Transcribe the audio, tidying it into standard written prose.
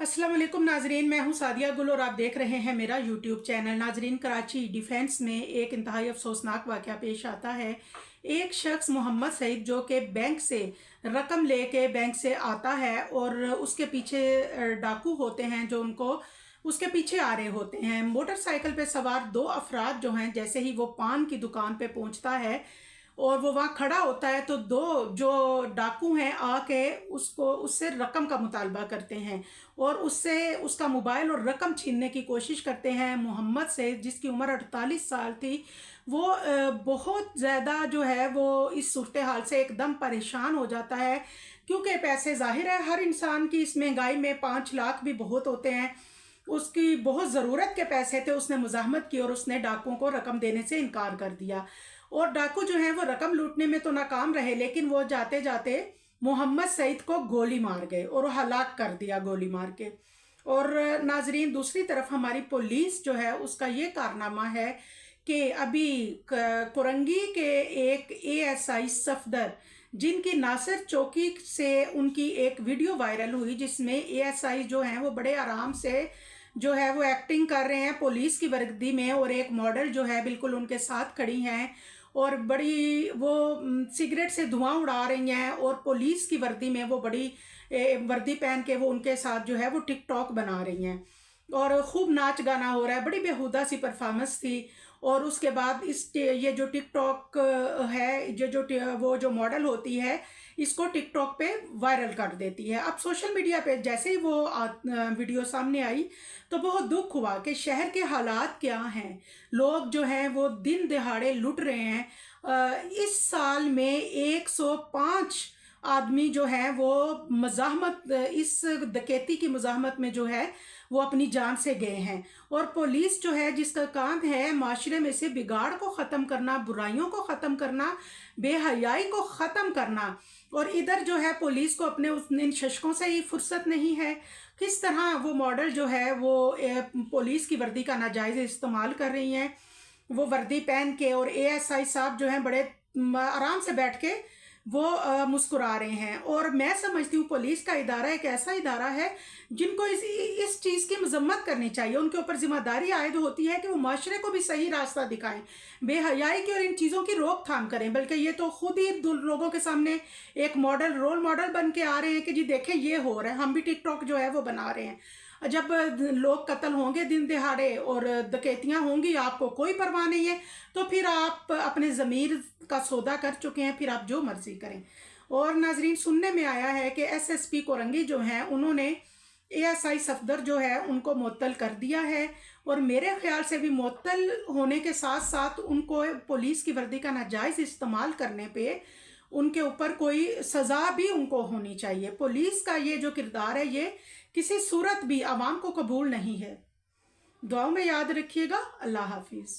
अस्सलाम वालेकुम नाजरीन, मैं हूं सादिया गुल और आप देख रहे हैं मेरा यूट्यूब चैनल। नाजरीन, कराची डिफेंस में एक इंतहाई अफसोसनाक वाक़या पेश आता है। एक शख्स मोहम्मद सईद जो कि बैंक से रकम लेके बैंक से आता है और उसके पीछे डाकू होते हैं जो उनको उसके पीछे आ रहे होते हैं। मोटरसाइकिल पे सवार दो अफराद जो हैं, जैसे ही वो पान की दुकान पे पहुंचता है और वो वहाँ खड़ा होता है तो दो जो डाकू हैं आके उससे रकम का मुतालबा करते हैं और उससे उसका मोबाइल और रकम छीनने की कोशिश करते हैं। मोहम्मद से जिसकी उम्र 48 साल थी, वो बहुत ज़्यादा जो है वो इस सूरत हाल से एकदम परेशान हो जाता है, क्योंकि पैसे ज़ाहिर है हर इंसान की इस महंगाई में 5 लाख भी बहुत होते हैं। उसकी बहुत ज़रूरत के पैसे थे, उसने मुज़ाहमत की और उसने डाकुओं को रकम देने से इनकार कर दिया। और डाकू जो है वो रकम लूटने में तो नाकाम रहे, लेकिन वो जाते जाते मोहम्मद सईद को गोली मार गए और हलाक कर दिया गोली मार के। और नाजरीन, दूसरी तरफ हमारी पुलिस जो है उसका ये कारनामा है कि अभी कुरंगी के एक एएसआई सफदर, जिनकी नासिर चौकी से उनकी एक वीडियो वायरल हुई जिसमें एएसआई जो हैं वो बड़े आराम से जो है वो एक्टिंग कर रहे हैं पुलिस की वर्दी में, और एक मॉडल जो है बिल्कुल उनके साथ खड़ी हैं और बड़ी वो सिगरेट से धुआं उड़ा रही हैं और पुलिस की वर्दी में वो बड़ी वर्दी पहन के वो उनके साथ जो है वो टिकटॉक बना रही हैं और खूब नाच गाना हो रहा है। बड़ी बेहुदा सी परफॉर्मेंस थी। और उसके बाद ये जो टिकटॉक है, वो जो मॉडल होती है इसको टिकटॉक पे वायरल कर देती है। अब सोशल मीडिया पे जैसे ही वो वीडियो सामने आई तो बहुत दुख हुआ कि शहर के हालात क्या हैं। लोग जो हैं वो दिन दिहाड़े लुट रहे हैं। इस साल में 105 आदमी जो है वो मज़ाहमत, इस डकैती की मज़ाहमत में जो है वो अपनी जान से गए हैं। और पुलिस जो है जिसका काम है माशरे में से बिगाड़ को ख़त्म करना, बुराइयों को ख़त्म करना, बेहयाई को ख़त्म करना, और इधर जो है पुलिस को अपने इन शशकों से ही फुर्सत नहीं है। किस तरह वो मॉडल जो है वो पुलिस की वर्दी का नाजायज़ इस्तेमाल कर रही हैं। वो वर्दी पहन के और एएसआई साहब जो हैं बड़े आराम से बैठ के वो मुस्कुरा रहे हैं। और मैं समझती हूँ पुलिस का इदारा एक ऐसा इदारा है जिनको इस चीज़ की मजम्मत करनी चाहिए। उनके ऊपर जिम्मेदारी आयद होती है कि वो माशरे को भी सही रास्ता दिखाएं, बेहयाई की और इन चीज़ों की रोकथाम करें। बल्कि ये तो खुद ही लोगों के सामने एक मॉडल, रोल मॉडल बन के आ रहे हैं कि जी देखें ये हो रहा है, हम भी टिकटॉक जो है वो बना रहे हैं। जब लोग कत्ल होंगे दिन दिहाड़े और डकैतियाँ होंगी, आपको कोई परवाह नहीं है, तो फिर आप अपने ज़मीर का सौदा कर चुके हैं, फिर आप जो मर्जी करें। और नाजरीन, सुनने में आया है कि एसएसपी कोरंगी जो हैं उन्होंने एएसआई सफदर जो है उनको मुअत्तल कर दिया है। और मेरे ख्याल से भी मुअत्तल होने के साथ साथ उनको पुलिस की वर्दी का नाजायज़ इस्तेमाल करने पे उनके ऊपर कोई सज़ा भी उनको होनी चाहिए। पुलिस का ये जो किरदार है ये किसी सूरत भी आवाम को कबूल नहीं है। दुआओं में याद रखिएगा। अल्लाह हाफिज़।